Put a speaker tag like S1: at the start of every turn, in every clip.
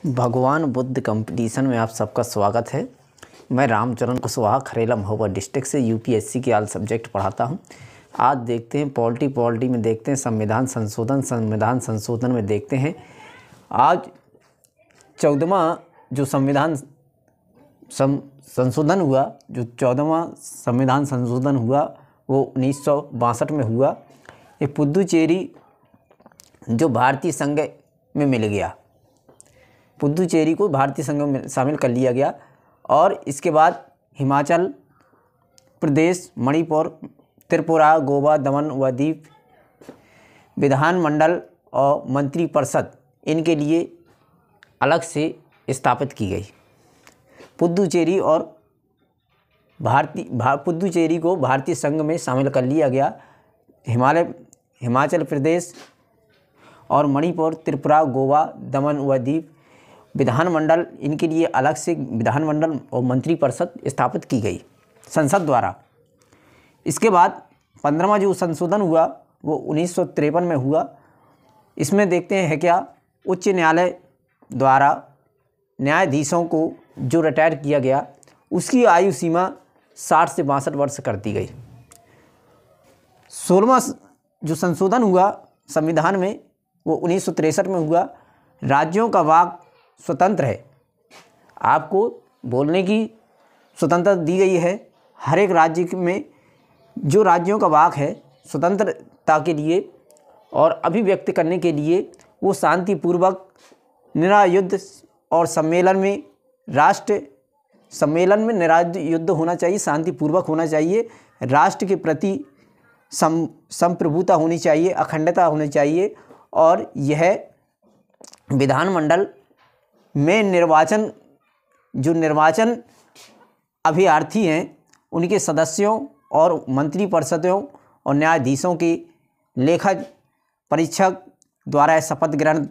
S1: भगवान बुद्ध कंपटीशन में आप सबका स्वागत है। मैं रामचरण कुशवाहा खरेला महोबा डिस्ट्रिक्ट से यूपीएससी के ऑल सब्जेक्ट पढ़ाता हूं। आज देखते हैं पॉलिटी में देखते हैं संविधान संशोधन में देखते हैं। आज 14वां जो संविधान संशोधन हुआ, जो 14वां संविधान संशोधन हुआ वो 1962 में हुआ। ये पुदुचेरी जो भारतीय संघ में मिल गया, पुदुचेरी को भारतीय संघ में शामिल कर लिया गया। और इसके बाद हिमाचल प्रदेश, मणिपुर, त्रिपुरा, गोवा, दमन व दीव विधानमंडल और मंत्रिपरिषद इनके लिए अलग से स्थापित की गई। पुदुचेरी को भारतीय संघ में शामिल कर लिया गया। हिमाचल प्रदेश और मणिपुर, त्रिपुरा, गोवा, दमन व दीव विधानमंडल इनके लिए अलग से विधानमंडल और मंत्रिपरिषद स्थापित की गई संसद द्वारा। इसके बाद 15वां जो संशोधन हुआ वो 1953 में हुआ। इसमें देखते हैं क्या, उच्च न्यायालय द्वारा न्यायाधीशों को जो रिटायर किया गया उसकी आयु सीमा 60 से 62 वर्ष कर दी गई। 16वां जो संशोधन हुआ संविधान में वो 1963 में हुआ। राज्यों का वाक स्वतंत्र है, आपको बोलने की स्वतंत्रता दी गई है। हर एक राज्य में जो राज्यों का वाक है स्वतंत्रता के लिए और अभिव्यक्त करने के लिए वो शांतिपूर्वक निरायुद्ध और राष्ट्र सम्मेलन में निरायुद्ध होना चाहिए, शांतिपूर्वक होना चाहिए, राष्ट्र के प्रति संप्रभुता होनी चाहिए, अखंडता होनी चाहिए। और यह विधानमंडल में निर्वाचन अभ्यर्थी हैं उनके सदस्यों और मंत्रिपरिषदों और न्यायाधीशों के लेखा परीक्षक द्वारा शपथ ग्रहण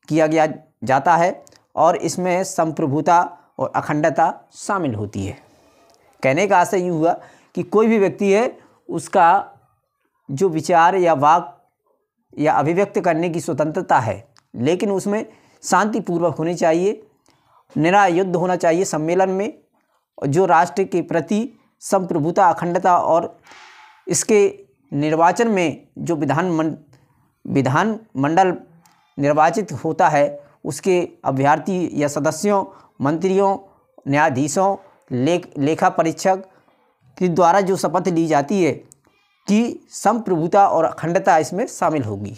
S1: किया जाता है और इसमें संप्रभुता और अखंडता शामिल होती है। कहने का आशय ये हुआ कि कोई भी व्यक्ति है उसका जो विचार या वाक या अभिव्यक्त करने की स्वतंत्रता है, लेकिन उसमें शांतिपूर्वक होनी चाहिए, निरायुद्ध होना चाहिए सम्मेलन में, जो राष्ट्र के प्रति संप्रभुता, अखंडता और इसके निर्वाचन में जो विधानमंडल निर्वाचित होता है उसके अभ्यर्थी या सदस्यों, मंत्रियों, न्यायाधीशों, लेखा परीक्षक के द्वारा जो शपथ ली जाती है कि संप्रभुता और अखंडता इसमें शामिल होगी।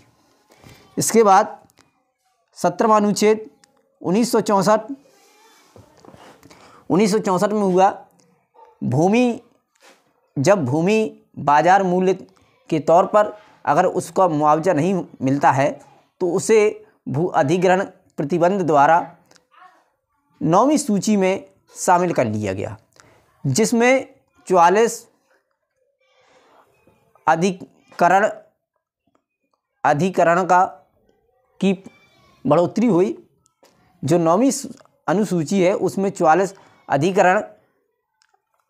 S1: इसके बाद 17वां अनुच्छेद 1964 में हुआ। जब भूमि बाजार मूल्य के तौर पर अगर उसका मुआवजा नहीं मिलता है तो उसे भू अधिग्रहण प्रतिबंध द्वारा 9वीं सूची में शामिल कर लिया गया, जिसमें 44 अधिकरण की बढ़ोतरी हुई। जो 9वीं अनुसूची है उसमें 44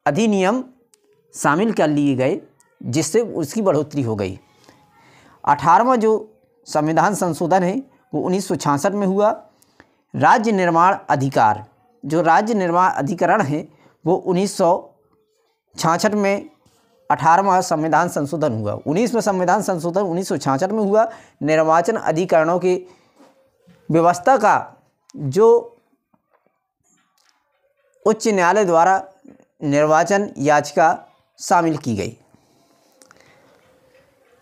S1: अधिनियम शामिल कर लिए गए, जिससे उसकी बढ़ोतरी हो गई। 18वां जो संविधान संशोधन है वो 1966 में हुआ। राज्य निर्माण अधिकरण है वो 1966 में 18वां संविधान संशोधन हुआ। 19वां संविधान संशोधन 1966 में हुआ। निर्वाचन अधिकरणों की व्यवस्था का जो उच्च न्यायालय द्वारा निर्वाचन याचिका शामिल की गई।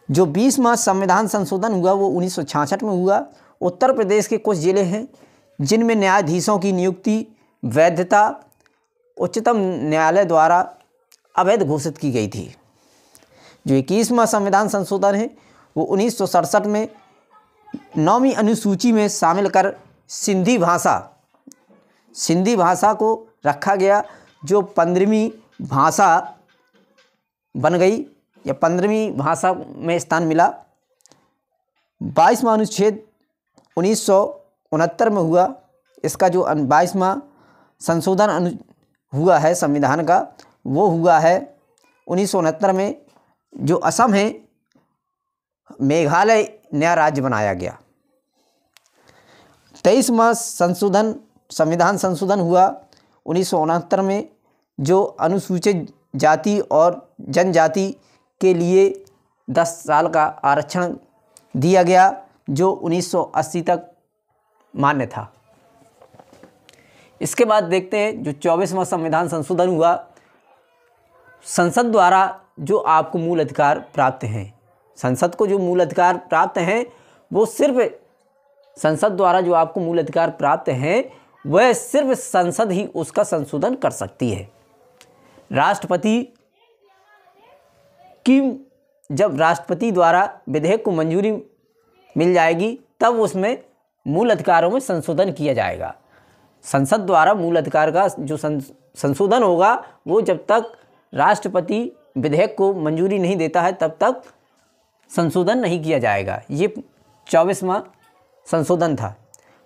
S1: जो 20वां संविधान संशोधन हुआ वो 1966 में हुआ। उत्तर प्रदेश के कुछ जिले हैं जिनमें न्यायाधीशों की नियुक्ति वैधता उच्चतम न्यायालय द्वारा अवैध घोषित की गई थी। जो 21वां संविधान संशोधन है वो 1967 में 9वीं अनुसूची में शामिल कर सिंधी भाषा को रखा गया, जो 15वीं भाषा बन गई या 15वीं भाषा में स्थान मिला। 22वां अनुच्छेद 1969 में हुआ। इसका जो 22वां संशोधन हुआ है संविधान का वो हुआ है 1969 में। जो असम है मेघालय नया राज्य बनाया गया। 23वां संशोधन संविधान संशोधन हुआ 1969 में, जो अनुसूचित जाति और जनजाति के लिए 10 साल का आरक्षण दिया गया, जो 1980 तक मान्य था। इसके बाद देखते हैं जो 24वां संविधान संशोधन हुआ, संसद द्वारा जो आपको मूल अधिकार प्राप्त हैं, संसद को जो मूल अधिकार प्राप्त हैं वो सिर्फ संसद द्वारा जो आपको मूल अधिकार प्राप्त हैं वह सिर्फ संसद ही उसका संशोधन कर सकती है। राष्ट्रपति की जब राष्ट्रपति द्वारा विधेयक को मंजूरी मिल जाएगी तब उसमें मूल अधिकारों में संशोधन किया जाएगा। संसद द्वारा मूल अधिकार का जो संशोधन होगा वो जब तक राष्ट्रपति विधेयक को मंजूरी नहीं देता है तब तक संशोधन नहीं किया जाएगा। ये 24वां संशोधन था।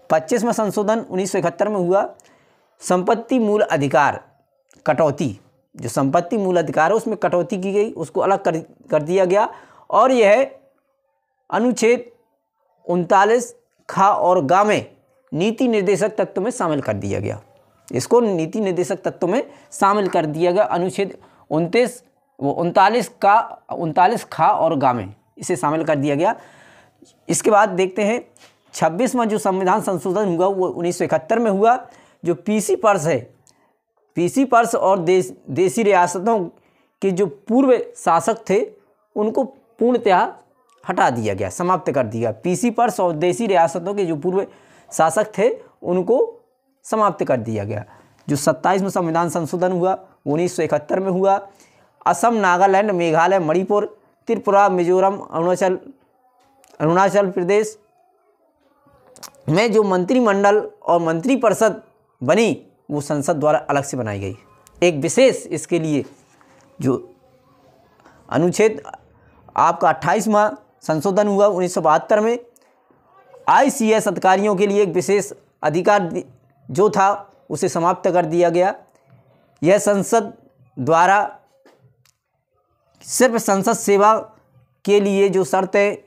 S1: 25वां संशोधन 1971 में हुआ, संपत्ति मूल अधिकार कटौती, जो संपत्ति मूल अधिकार है उसमें कटौती की गई, उसको अलग कर दिया गया और यह अनुच्छेद 39 खा और गा में नीति निर्देशक तत्व में शामिल कर दिया गया। इसको नीति निर्देशक तत्व में शामिल कर दिया गया। अनुच्छेद 39 खा और गा में इसे शामिल कर दिया गया। इसके बाद देखते हैं 26वां जो संविधान संशोधन हुआ वो 1971 में हुआ, जो पीसी पर्स है, पीसी पर्स और देसी रियासतों के जो पूर्व शासक थे उनको पूर्णतः हटा दिया गया, समाप्त कर दिया। पीसी पर्स और देसी रियासतों के जो पूर्व शासक थे उनको समाप्त कर दिया गया। जो 27वां संविधान संशोधन हुआ 1971 में हुआ, असम, नागालैंड, मेघालय, मणिपुर, त्रिपुरा, मिजोरम, अरुणाचल प्रदेश में जो मंत्रिमंडल और मंत्रिपरिषद बनी वो संसद द्वारा अलग से बनाई गई। एक विशेष इसके लिए जो अनुच्छेद आपका 28वां संशोधन हुआ 1972 में, ICS अधिकारियों के लिए एक विशेष अधिकार जो था उसे समाप्त कर दिया गया। यह संसद द्वारा सिर्फ संसद सेवा के लिए जो शर्तें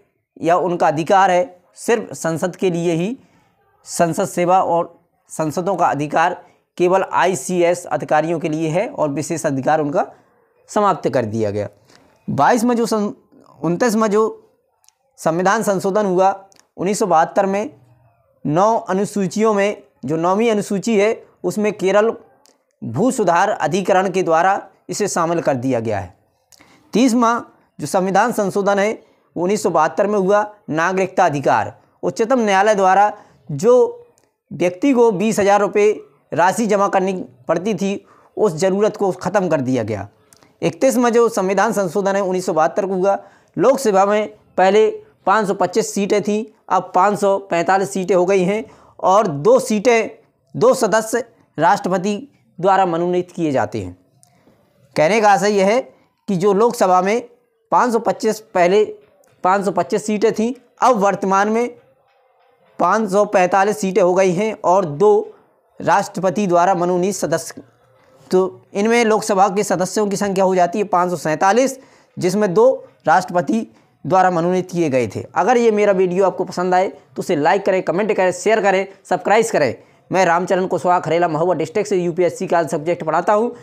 S1: या उनका अधिकार है सिर्फ संसद के लिए ही, संसद सेवा और संसदों का अधिकार केवल ICS अधिकारियों के लिए है और विशेष अधिकार उनका समाप्त कर दिया गया। 29वां जो संविधान संशोधन हुआ 1972 में, 9 अनुसूचियों में जो 9वीं अनुसूची है उसमें केरल भू सुधार अधिकरण के द्वारा इसे शामिल कर दिया गया है। 30वां जो संविधान संशोधन है वो 1972 में हुआ, नागरिकता अधिकार। उच्चतम न्यायालय द्वारा जो व्यक्ति को 20,000 रुपये राशि जमा करनी पड़ती थी उस ज़रूरत को ख़त्म कर दिया गया। 31वां जो संविधान संशोधन है 1972 को हुआ, लोकसभा में पहले 525 सीटें थीं, अब 545 सीटें हो गई हैं और 2 सदस्य राष्ट्रपति द्वारा मनोनीत किए जाते हैं। कहने का आशय यह है कि जो लोकसभा में 525 सीटें थीं, अब वर्तमान में 545 सीटें हो गई हैं और 2 राष्ट्रपति द्वारा मनोनीत सदस्य, तो इनमें लोकसभा के सदस्यों की संख्या हो जाती है 547, जिसमें 2 राष्ट्रपति द्वारा मनोनीत किए गए थे। अगर ये मेरा वीडियो आपको पसंद आए तो उसे लाइक करें, कमेंट करें, शेयर करें, सब्सक्राइब करें। मैं रामचरण कुशवाहा खरेला महुआ डिस्ट्रिक्ट से UPSC का सब्जेक्ट पढ़ाता हूँ।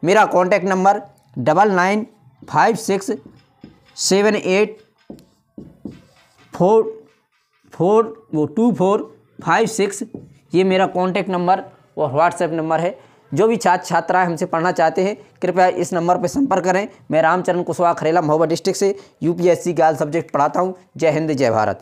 S1: मेरा कॉन्टैक्ट नंबर 9956782456, ये मेरा कॉन्टैक्ट नंबर और व्हाट्सएप नंबर है। जो भी छात्र छात्राएं हमसे पढ़ना चाहते हैं कृपया इस नंबर पर संपर्क करें। मैं रामचरण कुशवाहा खरेला महुआ डिस्ट्रिक्ट से UPSC का सब्जेक्ट पढ़ाता हूँ। जय हिंद, जय भारत।